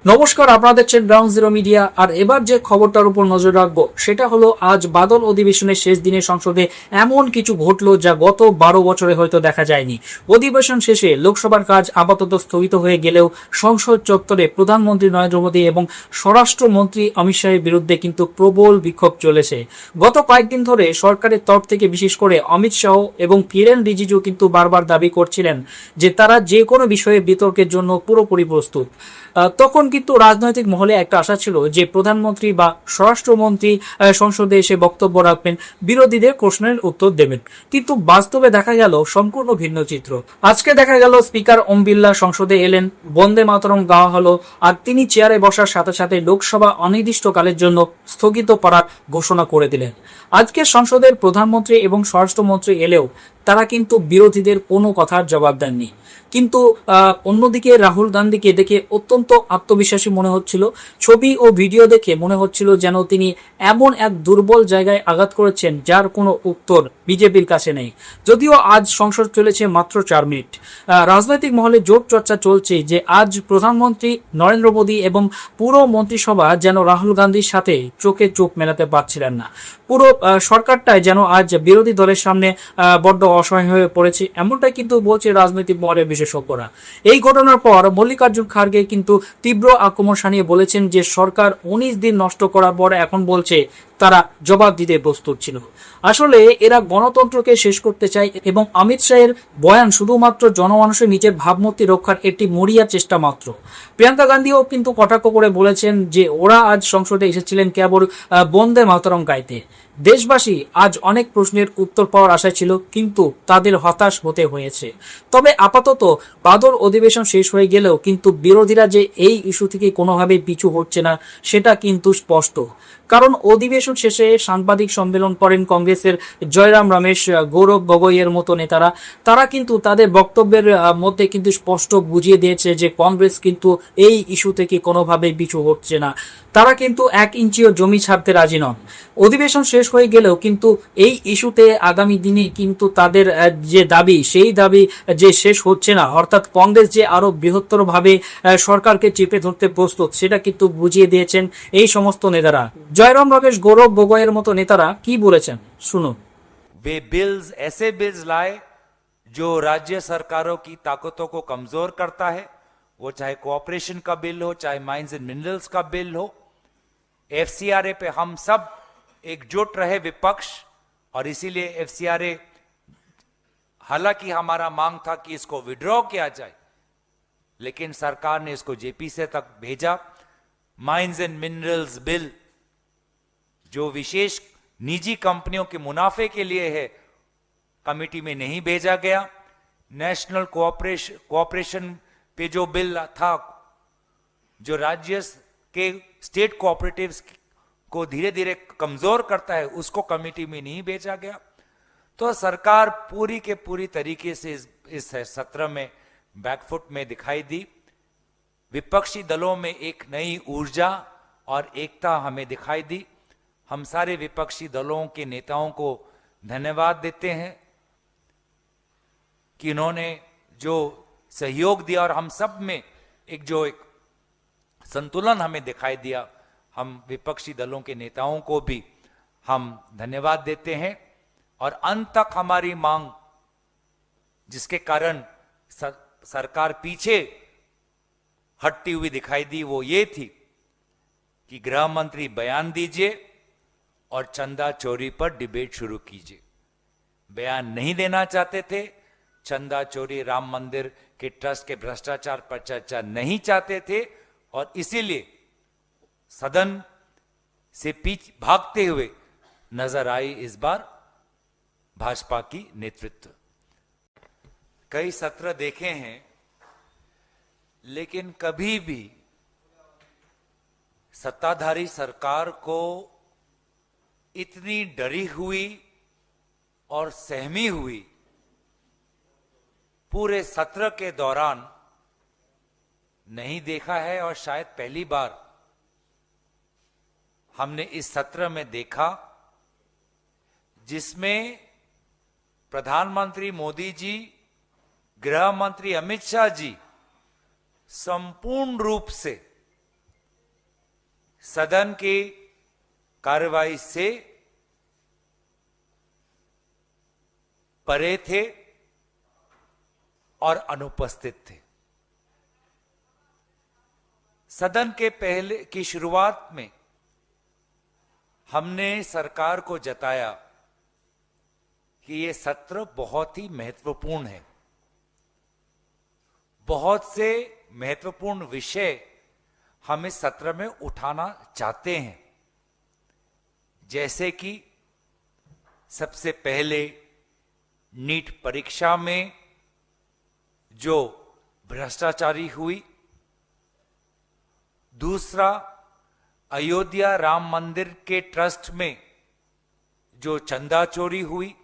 নমস্কার, আপনারা দেখছেন গ্রাউন্ড জিরো মিডিয়া। আর এবার যে খবরটার উপর নজর রাখবো সেটা হলো আজ বাদল অধিবেশনের শেষ দিনে সংসদে এমন কিছু ঘটলো যা গত 12 বছরে হয়তো দেখা যায়নি। অধিবেশন শেষে লোকসভার কাজ আপাতত স্থগিত হয়ে গেলেও সংসদ চত্বরে প্রধানমন্ত্রী নরেন্দ্র মোদী এবং স্বরাষ্ট্রমন্ত্রী অমিত শাহের বিরুদ্ধে কিন্তু প্রবল বিক্ষোভ চলেছে। গত কয়েকদিন ধরে সরকারের তরফ থেকে বিশেষ করে অমিত শাহ এবং কিরেন রিজিজু কিন্তু বারবার দাবি করছিলেন যে তারা যে কোনো বিষয়ে বিতর্কের জন্য পুরোপুরি প্রস্তুত। তখন কিন্তু রাজনৈতিক মহলে একটা আশা ছিল যে প্রধানমন্ত্রী বা স্বরাষ্ট্রমন্ত্রী সংসদে এসে বক্তব্য রাখবেন, বিরোধীদের প্রশ্নের উত্তর দেবেন। কিন্তু বাস্তবে দেখা গেল সম্পূর্ণ ভিন্ন চিত্র। আজকে দেখা গেল স্পিকার ওম বিড়লা সংসদে এলেন, বন্দে মাতরম গাওয়া হলো, আর তিনি চেয়ারে বসার সাথে সাথে লোকসভা অনির্দিষ্টকালের জন্য স্থগিত করার ঘোষণা করে দিলেন। আজকে সংসদের প্রধানমন্ত্রী এবং স্বরাষ্ট্রমন্ত্রী এলেও তারা কিন্তু বিরোধীদের কোনো কথার জবাব দেননি। কিন্তু অন্যদিকে রাহুল গান্ধীকে দেখে অত্যন্ত আত্মবিশ্বাসী মনে হচ্ছিল। ছবি ও ভিডিও দেখে মনে হচ্ছিল যেন তিনি এমন এক দুর্বল জায়গায় আঘাত করেছেন যার কোনো উত্তর বিজেপির কাছে নেই। যদিও আজ সংসদ চলেছে মাত্র 4 মিনিট। রাজনৈতিক মহলে জোর চর্চা চলছে যে আজ প্রধানমন্ত্রী নরেন্দ্র মোদী এবং পুরো মন্ত্রিসভা যেন রাহুল গান্ধীর সাথে চোখে চোখ মেলাতে পারছিলেন না। পুরো সরকারটাই যেন আজ বিরোধী দলের সামনে বড্ড অসহায় হয়ে পড়েছে, এমনটাই কিন্তু বলছে রাজনৈতিক মহলের বিশেষজ্ঞরা। এই ঘটনার পর মল্লিকার্জুন খাড়গে কিন্তু তীব্র আক্রমণ শানিয়ে বলেছেন যে সরকার 19 দিন নষ্ট করার পর এখন বলছে তারা জবাব দিতে প্রস্তুত ছিল। আসলে এরা গণতন্ত্রকে শেষ করতে চায় এবং অমিত শাহের বয়ান শুধুমাত্র জনমানুষের নিজের ভাবমূর্তি রক্ষার একটি মরিয়া চেষ্টা মাত্র। প্রিয়াঙ্কা গান্ধীও কিন্তু কটাক্ষ করে বলেছেন যে ওরা আজ সংসদে এসেছিলেন কেবল বন্দে মাতরম গাইতে। দেশবাসী আজ অনেক প্রশ্নের উত্তর পাওয়ার আশা ছিল, কিন্তু তাদের হতাশ হতে হয়েছে। তবে আপাতত বাদল অধিবেশন শেষ হয়ে গেলেও কিন্তু বিরোধীরা যে এই ইস্যু থেকে কোনোভাবেই পিছু হচ্ছে না সেটা কিন্তু স্পষ্ট। কারণ অধিবেশন শেষে সাংবাদিক সম্মেলন করেন কংগ্রেসের জয়রাম রমেশ, গৌরব গগৈয়ের মতো নেতারা। তারা কিন্তু তাদের বক্তব্যের মধ্যে কিন্তু স্পষ্ট বুঝিয়ে দিয়েছে যে কংগ্রেস কিন্তু এই ইস্যু থেকে কোনোভাবেই পিছু হচ্ছে না। তারা কিন্তু 1 ইঞ্চিও জমি ছাড়তে রাজি নন। অধিবেশন শেষ হয়ে গেলেও কিন্তু এই ইস্যুতে আগামী দিনে কিন্তু তাদের যে দাবি সেই দাবি যে শেষ হচ্ছে না, অর্থাৎ কংগ্রেস যে আরো বৃহত্তরভাবে সরকারকে চেপে ধরতে প্রস্তুত সেটা কিন্তু বুঝিয়ে দিয়েছেন এই সমস্ত নেতারা। জয়রাম রমেশ, গৌরব গগৈয়ের মতো নেতারা কি বলেছেন শুনুন। वे बिल्स ऐसे बिल्स लाए जो राज्य सरकारों की ताकतों को कमजोर करता है, वो चाहे कोऑपरेशन का बिल हो, चाहे माइंस एंड मिनरल्स का बिल हो। एफसीआरए पे हम सब एकजुट रहे विपक्ष, और इसीलिए एफसीआरए, हालांकि हमारा मांग था कि इसको विड्रॉ किया जाए, लेकिन सरकार ने इसको जेपीसी तक भेजा। माइंस एंड मिनरल्स बिल जो विशेष निजी कंपनियों के मुनाफे के लिए है, कमेटी में नहीं भेजा गया। नेशनल कोऑपरेशन पे जो बिल था, जो राज्य के स्टेट कोऑपरेटिव्स को धीरे धीरे कमजोर करता है, उसको कमेटी में नहीं भेजा गया। तो सरकार पूरी के पूरी तरीके से इस सत्र में बैकफुट में दिखाई दी। विपक्षी दलों में एक नई ऊर्जा और एकता हमें दिखाई दी। हम सारे विपक्षी दलों के नेताओं को धन्यवाद देते हैं कि इन्होंने जो सहयोग दिया और हम सब में एक संतुलन हमें दिखाई दिया। हम विपक्षी दलों के नेताओं को भी हम धन्यवाद देते हैं। और अंत तक हमारी मांग, जिसके कारण सरकार पीछे हटती हुई दिखाई दी, वो ये थी कि गृह मंत्री बयान दीजिए और चंदा चोरी पर डिबेट शुरू कीजिए। बयान नहीं देना चाहते थे, चंदा चोरी, राम मंदिर के ट्रस्ट के भ्रष्टाचार पर चर्चा नहीं चाहते थे, और इसीलिए सदन से भागते हुए नजर आई इस बार भाजपा की नेतृत्व। कई सत्र देखे हैं, लेकिन कभी भी सत्ताधारी सरकार को इतनी डरी हुई और सहमी हुई पूरे सत्र के दौरान नहीं देखा है। और शायद पहली बार हमने इस सत्र में देखा जिसमें प्रधानमंत्री मोदी जी, गृह मंत्री अमित शाह जी संपूर्ण रूप से सदन की कार्रवाई से परे थे और अनुपस्थित थे। सदन के पहले की शुरुआत में हमने सरकार को जताया कि ये सत्र बहुत ही महत्वपूर्ण है। बहुत से महत्वपूर्ण विषय हम इस सत्र में उठाना चाहते हैं, जैसे कि सबसे पहले नीट परीक्षा में जो भ्रष्टाचारी हुई, दूसरा अयोध्या राम मंदिर के ट्रस्ट में जो चंदा चोरी हुई,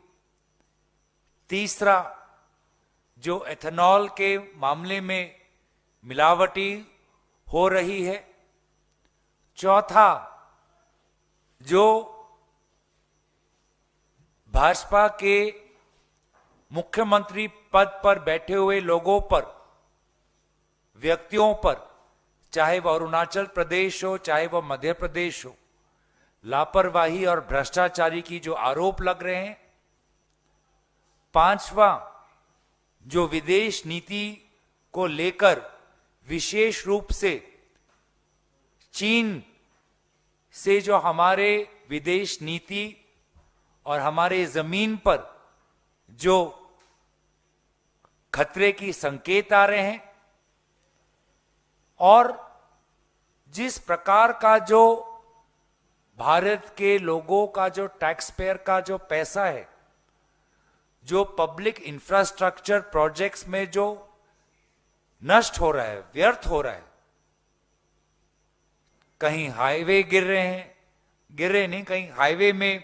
तीसरा जो एथेनॉल के मामले में मिलावटी हो रही है, चौथा जो भाजपा के मुख्यमंत्री पद पर बैठे हुए लोगों पर, व्यक्तियों पर, चाहे वह अरुणाचल प्रदेश हो चाहे वह मध्य प्रदेश हो, लापरवाही और भ्रष्टाचारी की जो आरोप लग रहे हैं, पांचवा जो विदेश नीति को लेकर विशेष रूप से चीन से जो हमारे विदेश नीति और हमारे जमीन पर जो खतरे की संकेत आ रहे हैं, और जिस प्रकार का जो भारत के लोगों का जो टैक्स पेयर का जो पैसा है, जो पब्लिक इंफ्रास्ट्रक्चर प्रोजेक्ट्स में जो नष्ट हो रहा है, व्यर्थ हो रहा है, कहीं हाईवे गिर रहे नहीं, कहीं हाईवे में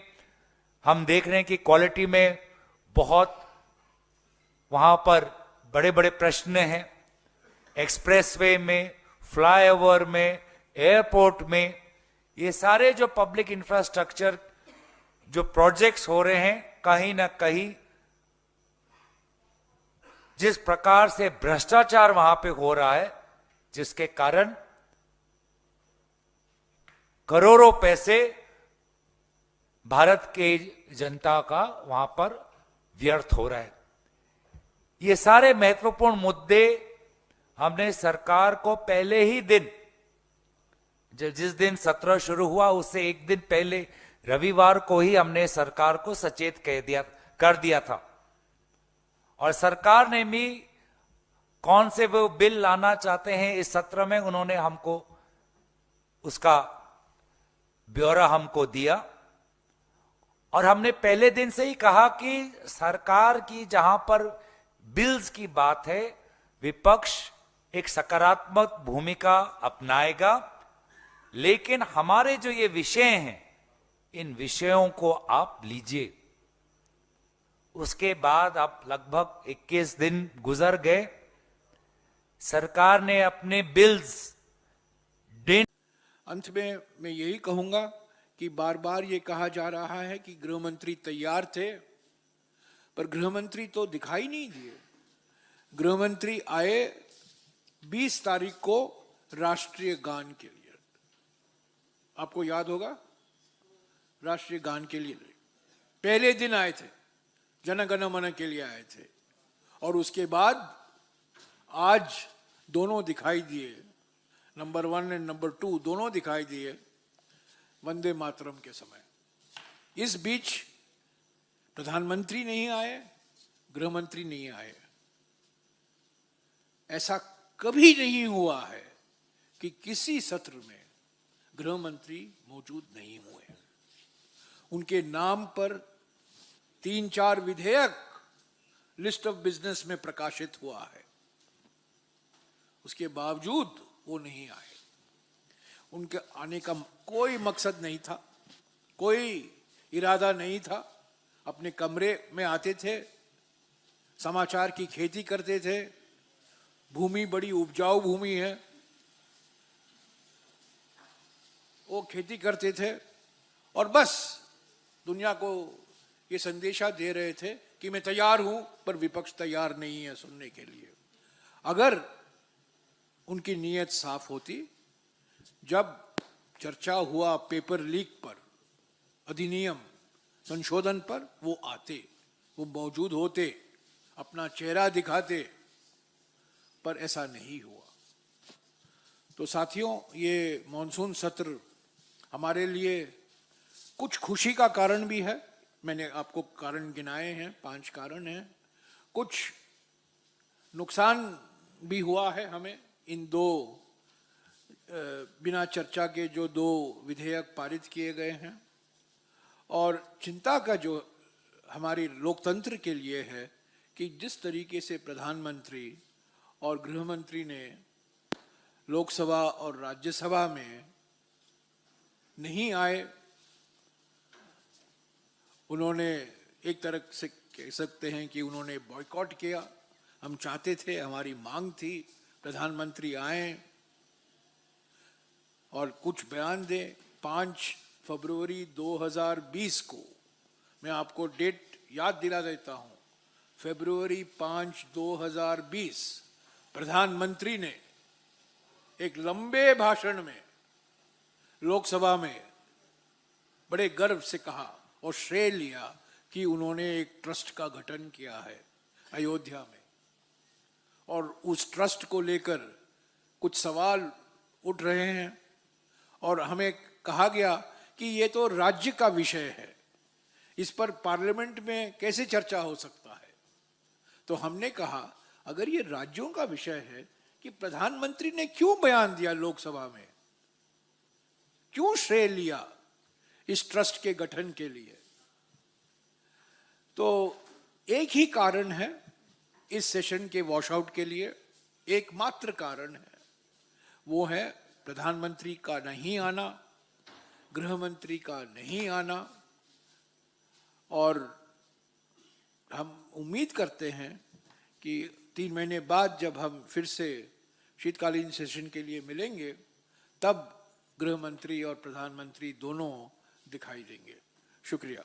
हम देख रहे हैं कि क्वालिटी में बहुत वहां पर बड़े बड़े प्रश्न हैं, एक्सप्रेसवे में, फ्लाईओवर में, एयरपोर्ट में, ये सारे जो पब्लिक इंफ्रास्ट्रक्चर जो प्रोजेक्ट्स हो रहे हैं, कहीं ना कहीं जिस प्रकार से भ्रष्टाचार वहां पे हो रहा है, जिसके कारण करोड़ों पैसे भारत के जनता का वहां पर व्यर्थ हो रहा है। ये सारे महत्वपूर्ण मुद्दे हमने सरकार को पहले ही दिन, जिस दिन सत्र शुरू हुआ उससे एक दिन पहले रविवार को ही हमने सरकार को सचेत कर दिया था, और सरकार ने भी कौन से वो बिल लाना चाहते हैं इस सत्र में, उन्होंने हमको उसका ब्यौरा हमको दिया। और हमने पहले दिन से ही कहा कि सरकार की जहां पर बिल्स की बात है, विपक्ष एक सकारात्मक भूमिका अपनाएगा, लेकिन हमारे जो ये विषय हैं, इन विषयों को आप लीजिए। उसके बाद अब लगभग 21 दिन गुजर गए, सरकार ने अपने बिल्स अंत में मैं यही कहूंगा कि बार बार ये कहा जा रहा है कि गृह मंत्री तैयार थे, पर गृह मंत्री तो दिखाई नहीं दिए। गृह मंत्री आए 20 तारीख को राष्ट्रीय गान के लिए, आपको याद होगा, राष्ट्रीय गान के लिए पहले दिन आए थे, जन गण मन के लिए आए थे, और उसके बाद आज दोनों दिखाई दिए, नंबर 1 और नंबर 2 दोनों दिखाई दिए वंदे मातरम के समय। इस बीच प्रधानमंत्री नहीं आए, गृह मंत्री नहीं आए। ऐसा कभी नहीं हुआ है कि किसी सत्र में गृह मंत्री मौजूद नहीं हुए। उनके नाम पर 3-4 विधेयक लिस्ट ऑफ बिजनेस में प्रकाशित हुआ है, उसके बावजूद वो नहीं आए। उनके आने का कोई मकसद नहीं था, कोई इरादा नहीं था। अपने कमरे में आते थे, समाचार की खेती करते थे, भूमि बड़ी उपजाऊ भूमि है, वो खेती करते थे, और बस दुनिया को ये संदेशा दे रहे थे कि मैं तैयार हूं, पर विपक्ष तैयार नहीं है सुनने के लिए। अगर उनकी नीयत साफ होती, जब चर्चा हुआ पेपर लीक पर, अधिनियम संशोधन पर, वो आते, वो मौजूद होते, अपना चेहरा दिखाते, पर ऐसा नहीं हुआ। तो साथियों, ये मॉनसून सत्र हमारे लिए कुछ खुशी का कारण भी है। मैंने आपको कारण गिनाए हैं, 5 कारण हैं। कुछ नुकसान भी हुआ है हमें, इन 2 बिना चर्चा के जो 2 विधेयक पारित किए गए हैं। और चिंता का जो हमारी लोकतंत्र के लिए है कि जिस तरीके से प्रधानमंत्री और गृहमंत्री ने लोकसभा और राज्यसभा में नहीं आए, उन्होंने एक तरह से कह सकते हैं कि उन्होंने बॉयकॉट किया। हम चाहते थे, हमारी मांग थी प्रधानमंत्री आए और कुछ बयान दें। 5 फरवरी 2020 को, मैं आपको डेट याद दिला देता हूं, फरवरी 5, 2020 प्रधानमंत्री ने एक लंबे भाषण में लोकसभा में बड़े गर्व से कहा और श्रेय लिया कि उन्होंने एक ट्रस्ट का गठन किया है अयोध्या में, और उस ट्रस्ट को लेकर कुछ सवाल उठ रहे हैं और हमें कहा गया कि ये तो राज्य का विषय है, इस पर पार्लियामेंट में कैसे चर्चा हो सकता है। तो हमने कहा, अगर ये राज्यों का विषय है कि प्रधानमंत्री ने क्यों बयान दिया लोकसभा में, क्यों श्रेय लिया इस ट्रस्ट के गठन के लिए। तो एक ही कारण है इस सेशन के वॉशआउट के लिए, एकमात्र कारण है, वो है प्रधानमंत्री का नहीं आना, गृहमंत्री का नहीं आना। और हम उम्मीद करते हैं कि 3 महीने बाद जब हम फिर से शीतकालीन सेशन के लिए मिलेंगे, तब गृहमंत्री और प्रधानमंत्री दोनों दिखाई देंगे। शुक्रिया।